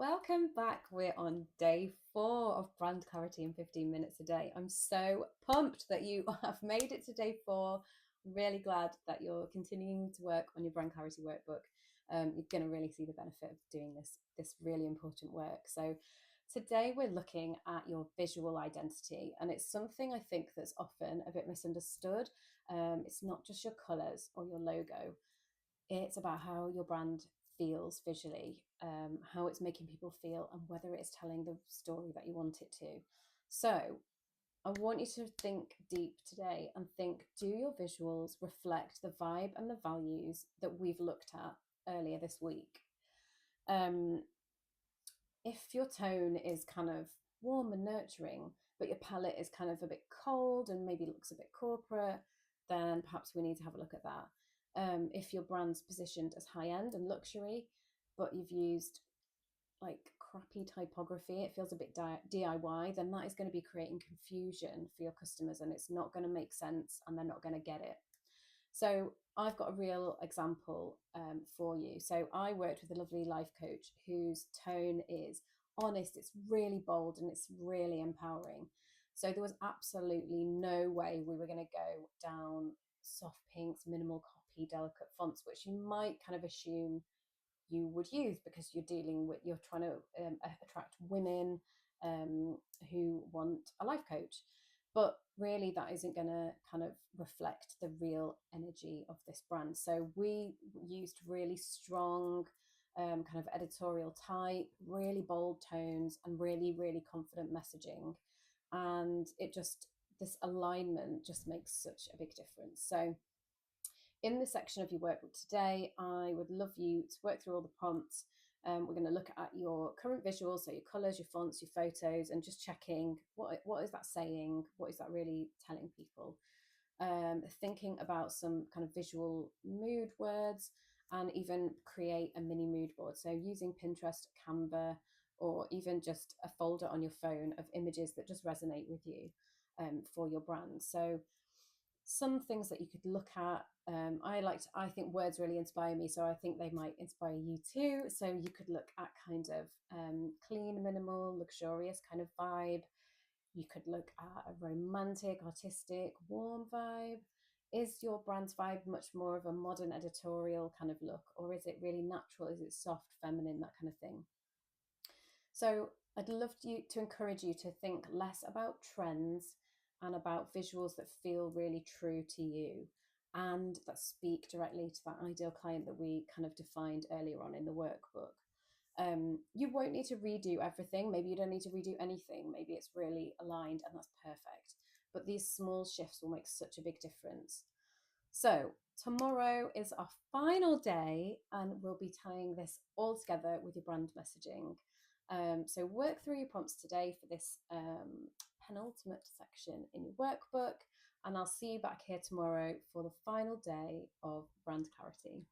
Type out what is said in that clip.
Welcome back. We're on day 4 of brand clarity in 15 minutes a day. I'm so pumped that you have made it to day 4. Really glad that you're continuing to work on your brand clarity workbook. You're going to really see the benefit of doing this really important work. So today we're looking at your visual identity, and it's something I think that's often a bit misunderstood. It's not just your colors or your logo. It's about how your brand feels visually, how it's making people feel, and whether it's telling the story that you want it to. So I want you to think deep today and think, do your visuals reflect the vibe and the values that we've looked at earlier this week? If your tone is kind of warm and nurturing, but your palette is kind of a bit cold and maybe looks a bit corporate, then perhaps we need to have a look at that. If your brand's positioned as high end and luxury, but you've used like crappy typography, it feels a bit DIY, then that is going to be creating confusion for your customers and it's not going to make sense and they're not going to get it. So I've got a real example for you. So I worked with a lovely life coach whose tone is honest, it's really bold, and it's really empowering. So there was absolutely no way we were going to go down soft pinks, minimal copy, delicate fonts, which you might kind of assume you would use because you're trying to attract women who want a life coach. But really, that isn't going to kind of reflect the real energy of this brand. So we used really strong kind of editorial type, really bold tones, and really, really confident messaging. And this alignment just makes such a big difference. So in this section of your workbook today, I would love you to work through all the prompts. We're going to look at your current visuals, so your colors, your fonts, your photos, and just checking what is that saying? What is that really telling people? Thinking about some kind of visual mood words, and even create a mini mood board. So using Pinterest, Canva, or even just a folder on your phone of images that just resonate with you for your brand. So some things that you could look at. I think words really inspire me, so I think they might inspire you too. So you could look at kind of clean, minimal, luxurious kind of vibe. You could look at a romantic, artistic, warm vibe. Is your brand's vibe much more of a modern editorial kind of look, or is it really natural? Is it soft, feminine, that kind of thing? So I'd love to encourage you to think less about trends and about visuals that feel really true to you and that speak directly to that ideal client that we kind of defined earlier on in the workbook. You won't need to redo everything. Maybe you don't need to redo anything. Maybe it's really aligned and that's perfect. But these small shifts will make such a big difference. So tomorrow is our final day and we'll be tying this all together with your brand messaging. So work through your prompts today for this penultimate section in your workbook, and I'll see you back here tomorrow for the final day of brand clarity.